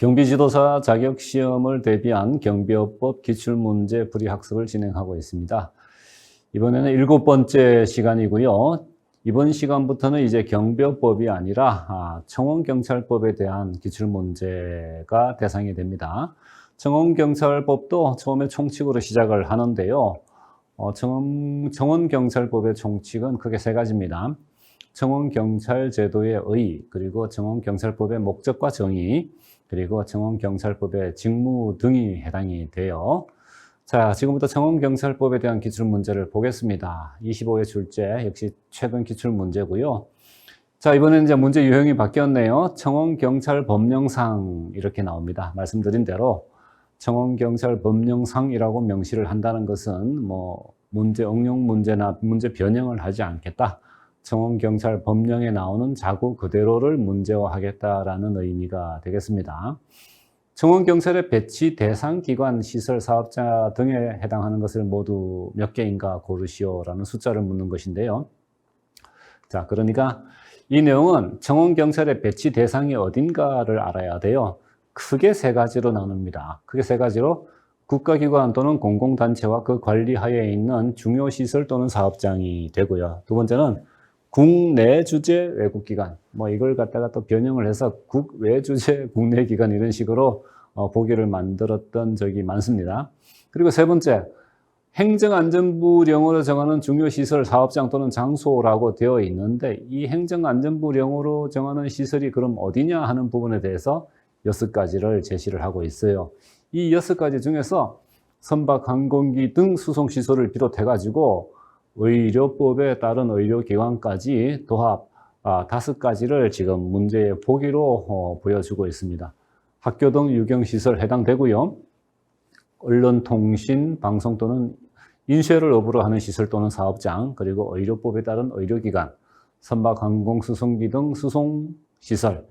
경비지도사 자격시험을 대비한 경비업법 기출문제 풀이학습을 진행하고 있습니다. 이번에는 7번째 시간이고요. 이번 시간부터는 이제 경비업법이 아니라 청원경찰법에 대한 기출문제가 대상이 됩니다. 청원경찰법도 처음에 총칙으로 시작을 하는데요. 청원경찰법의 총칙은 크게 세 가지입니다. 청원경찰제도의 의, 그리고 청원경찰법의 목적과 정의, 그리고 청원경찰법의 직무 등이 해당이 돼요. 자, 지금부터 청원경찰법에 대한 기출문제를 보겠습니다. 25회 출제, 역시 최근 기출문제고요. 자, 이번에는 이제 문제 유형이 바뀌었네요. 청원경찰법령상 이렇게 나옵니다. 말씀드린 대로 청원경찰법령상이라고 명시를 한다는 것은 문제 응용 문제나 문제 변형을 하지 않겠다. 청원경찰법령에 나오는 자구 그대로를 문제화하겠다라는 의미가 되겠습니다. 청원경찰의 배치 대상 기관, 시설, 사업자 등에 해당하는 것을 모두 몇 개인가 고르시오라는 숫자를 묻는 것인데요. 자, 그러니까 이 내용은 청원경찰의 배치 대상이 어딘가를 알아야 돼요. 크게 세 가지로 나눕니다. 크게 세 가지로 국가기관 또는 공공단체와 그 관리하에 있는 중요시설 또는 사업장이 되고요. 두 번째는 국내 주재 외국기관, 이걸 갖다가 또 변형을 해서 국외 주재 국내 기관 이런 식으로 보기를 만들었던 적이 많습니다. 그리고 세 번째, 행정안전부령으로 정하는 중요시설, 사업장 또는 장소라고 되어 있는데 이 행정안전부령으로 정하는 시설이 그럼 어디냐 하는 부분에 대해서 6가지를 제시를 하고 있어요. 이 6가지 중에서 선박, 항공기 등 수송시설을 비롯해가지고 의료법에 따른 의료기관까지 도합 5가지를 지금 문제의 보기로 보여주고 있습니다. 학교 등 유경시설 해당되고요. 언론, 통신, 방송 또는 인쇄를 업으로 하는 시설 또는 사업장, 그리고 의료법에 따른 의료기관, 선박, 항공, 수송기 등 수송시설,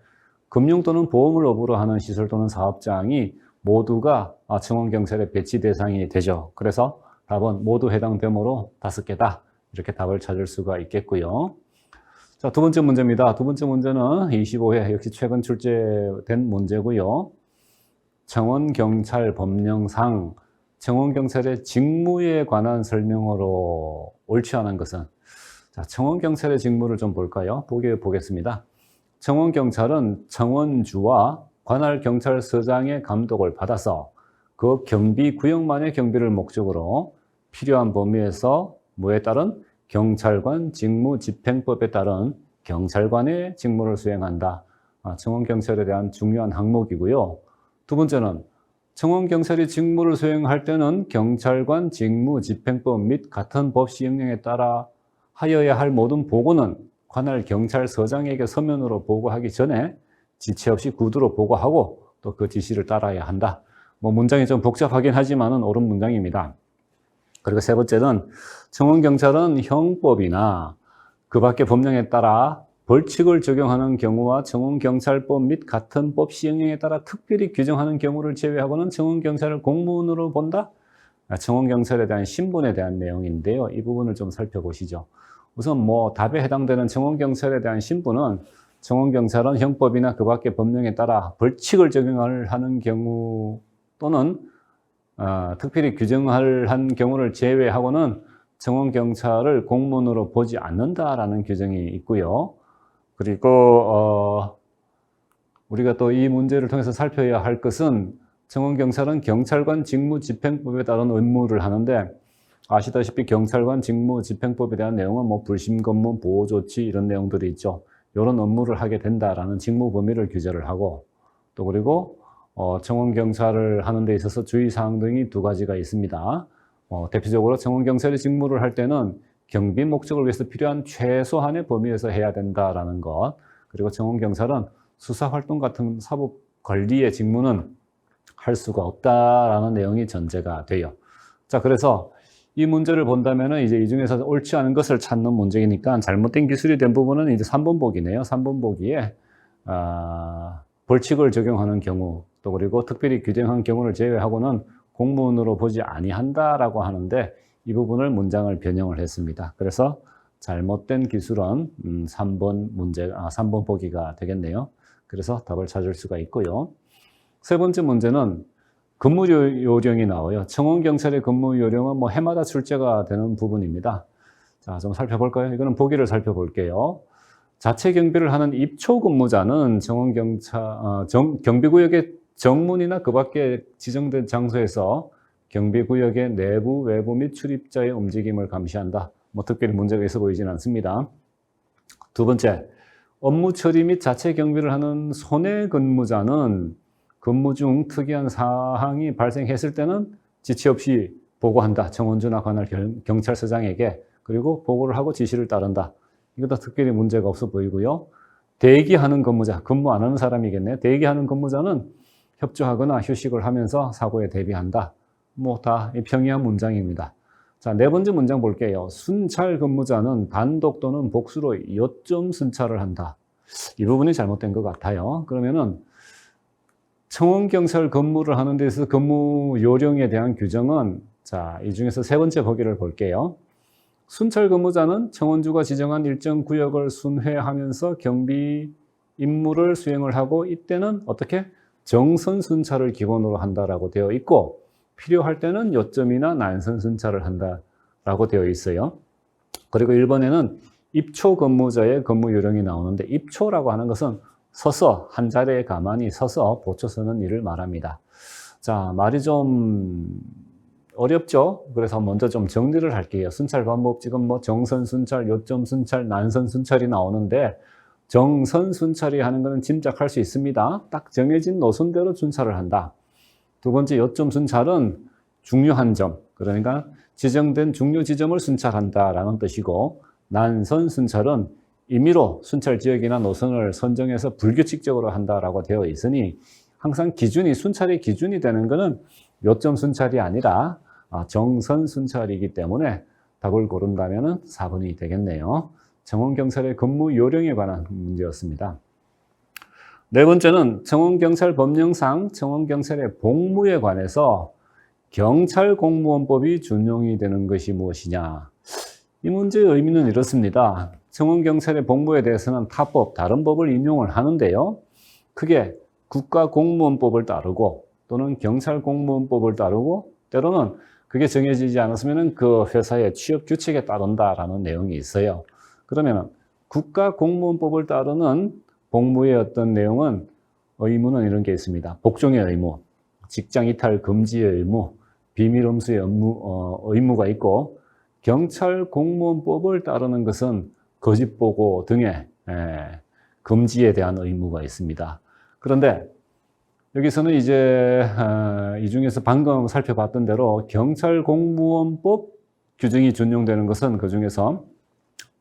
금융 또는 보험을 업으로 하는 시설 또는 사업장이 모두가 청원경찰의 배치 대상이 되죠. 그래서 답은 모두 해당되므로 5개다. 이렇게 답을 찾을 수가 있겠고요. 자, 두 번째 문제입니다. 두 번째 문제는 25회 역시 최근 출제된 문제고요. 청원경찰법령상 청원경찰의 직무에 관한 설명으로 옳지 않은 것은, 자, 청원경찰의 직무를 좀 볼까요? 보겠습니다. 청원경찰은 청원주와 관할 경찰서장의 감독을 받아서 그 경비 구역만의 경비를 목적으로 필요한 범위에서 뭐에 따른 경찰관 직무집행법에 따른 경찰관의 직무를 수행한다. 청원경찰에 대한 중요한 항목이고요. 두 번째는 청원경찰이 직무를 수행할 때는 경찰관 직무집행법 및 같은 법 시행령에 따라 하여야 할 모든 보고는 관할 경찰서장에게 서면으로 보고하기 전에 지체 없이 구두로 보고하고 또 그 지시를 따라야 한다. 문장이 좀 복잡하긴 하지만은 옳은 문장입니다. 그리고 세 번째는 청원경찰은 형법이나 그 밖의 법령에 따라 벌칙을 적용하는 경우와 청원경찰법 및 같은 법 시행령에 따라 특별히 규정하는 경우를 제외하고는 청원경찰을 공무원으로 본다? 청원경찰에 대한 신분에 대한 내용인데요. 이 부분을 좀 살펴보시죠. 우선 답에 해당되는 청원경찰에 대한 신분은 청원경찰은 형법이나 그 밖의 법령에 따라 벌칙을 적용을 하는 경우 또는 특별히 규정을 한 경우를 제외하고는 청원경찰을 공무원으로 보지 않는다라는 규정이 있고요. 그리고 우리가 또 이 문제를 통해서 살펴야 할 것은 청원경찰은 경찰관 직무집행법에 따른 의무를 하는데 아시다시피 경찰관 직무집행법에 대한 내용은 불심검문, 보호조치 이런 내용들이 있죠. 이런 업무를 하게 된다라는 직무 범위를 규제를 하고 또 그리고 청원경찰을 하는 데 있어서 주의사항 등이 2가지가 있습니다. 대표적으로 청원경찰이 직무를 할 때는 경비 목적을 위해서 필요한 최소한의 범위에서 해야 된다라는 것, 그리고 청원경찰은 수사활동 같은 사법 관리의 직무는 할 수가 없다라는 내용이 전제가 돼요. 자, 그래서 이 문제를 본다면은 이제 이 중에서 옳지 않은 것을 찾는 문제이니까 잘못된 기술이 된 부분은 이제 3번 보기네요. 3번 보기에 벌칙을 적용하는 경우 또 그리고 특별히 규정한 경우를 제외하고는 공무원으로 보지 아니한다라고 하는데 이 부분을 문장을 변형을 했습니다. 그래서 잘못된 기술은 3번 보기가 되겠네요. 그래서 답을 찾을 수가 있고요. 세 번째 문제는 근무 요령이 나와요. 청원경찰의 근무 요령은 뭐 해마다 출제가 되는 부분입니다. 자, 좀 살펴볼까요? 이거는 보기를 살펴볼게요. 자체 경비를 하는 입초 근무자는 경비구역의 정문이나 그 밖에 지정된 장소에서 경비구역의 내부, 외부 및 출입자의 움직임을 감시한다. 뭐 특별히 문제가 있어 보이진 않습니다. 두 번째, 업무 처리 및 자체 경비를 하는 손해 근무자는 근무 중 특이한 사항이 발생했을 때는 지체 없이 보고한다. 청원주나 관할 경찰서장에게. 그리고 보고를 하고 지시를 따른다. 이것도 특별히 문제가 없어 보이고요. 대기하는 근무자, 근무 안 하는 사람이겠네요. 대기하는 근무자는 협조하거나 휴식을 하면서 사고에 대비한다. 뭐 다 평이한 문장입니다. 자, 네 번째 문장 볼게요. 순찰 근무자는 단독 또는 복수로 요점 순찰을 한다. 이 부분이 잘못된 것 같아요. 그러면은 청원경찰 근무를 하는 데 있어서 근무 요령에 대한 규정은 자, 이 중에서 세 번째 보기를 볼게요. 순찰 근무자는 청원주가 지정한 일정 구역을 순회하면서 경비 임무를 수행을 하고 이때는 어떻게? 정선 순찰을 기본으로 한다라고 되어 있고 필요할 때는 요점이나 난선 순찰을 한다라고 되어 있어요. 그리고 1번에는 입초 근무자의 근무 요령이 나오는데 입초라고 하는 것은 서서 한 자리에 가만히 서서 보초 서는 일을 말합니다. 자, 말이 좀 어렵죠? 그래서 먼저 좀 정리를 할게요. 순찰 방법 지금 뭐 정선 순찰, 요점 순찰, 난선 순찰이 나오는데 정선 순찰이 하는 것은 짐작할 수 있습니다. 딱 정해진 노선대로 순찰을 한다. 두 번째 요점 순찰은 중요한 점, 그러니까 지정된 중요 지점을 순찰한다라는 뜻이고 난선 순찰은 임의로 순찰 지역이나 노선을 선정해서 불규칙적으로 한다라고 되어 있으니 항상 기준이 순찰의 기준이 되는 것은 요점 순찰이 아니라 정선 순찰이기 때문에 답을 고른다면 4번이 되겠네요. 청원경찰의 근무 요령에 관한 문제였습니다. 네 번째는 청원경찰 법령상 청원경찰의 복무에 관해서 경찰공무원법이 준용이 되는 것이 무엇이냐. 이 문제의 의미는 이렇습니다. 청원경찰의 복무에 대해서는 타법, 다른 법을 인용을 하는데요. 크게 국가공무원법을 따르고 또는 경찰공무원법을 따르고 때로는 그게 정해지지 않았으면 그 회사의 취업 규칙에 따른다라는 내용이 있어요. 그러면 국가공무원법을 따르는 복무의 어떤 내용은 의무는 이런 게 있습니다. 복종의 의무, 직장 이탈 금지의 의무, 비밀 음수의 의무가 있고 경찰공무원법을 따르는 것은 거짓보고 등의 금지에 대한 의무가 있습니다. 그런데 여기서는 이제 이 중에서 방금 살펴봤던 대로 경찰공무원법 규정이 준용되는 것은 그 중에서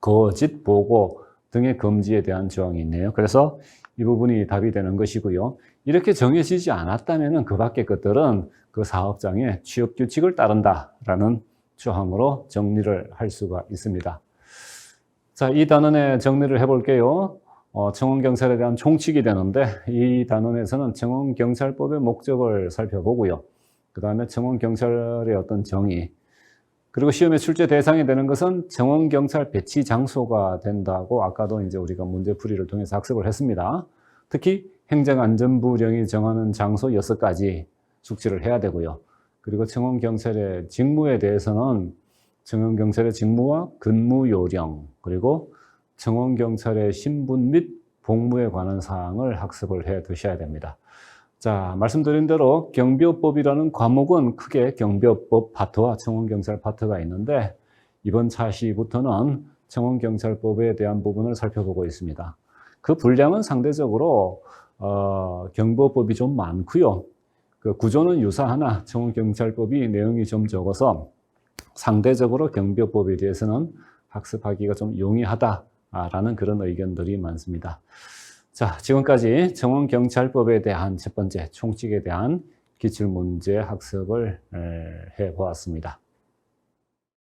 거짓보고 등의 금지에 대한 조항이 있네요. 그래서 이 부분이 답이 되는 것이고요. 이렇게 정해지지 않았다면 그 밖의 것들은 그 사업장의 취업규칙을 따른다라는 조항으로 정리를 할 수가 있습니다. 자, 이 단원의 정리를 해볼게요. 청원경찰에 대한 총칙이 되는데 이 단원에서는 청원경찰법의 목적을 살펴보고요. 그 다음에 청원경찰의 어떤 정의, 그리고 시험의 출제 대상이 되는 것은 청원경찰 배치 장소가 된다고 아까도 이제 우리가 문제풀이를 통해서 학습을 했습니다. 특히 행정안전부령이 정하는 장소 6가지 숙지를 해야 되고요. 그리고 청원경찰의 직무에 대해서는 청원경찰의 직무와 근무 요령, 그리고 청원경찰의 신분 및 복무에 관한 사항을 학습을 해 두셔야 됩니다. 자, 말씀드린 대로 경비업법이라는 과목은 크게 경비업법 파트와 청원경찰 파트가 있는데 이번 차시부터는 청원경찰법에 대한 부분을 살펴보고 있습니다. 그 분량은 상대적으로 경비업법이 좀 많고요. 그 구조는 유사하나 청원경찰법이 내용이 좀 적어서 상대적으로 경비업법에 대해서는 학습하기가 좀 용이하다라는 그런 의견들이 많습니다. 자, 지금까지 청원경찰법에 대한 첫 번째 총칙에 대한 기출문제 학습을 해보았습니다.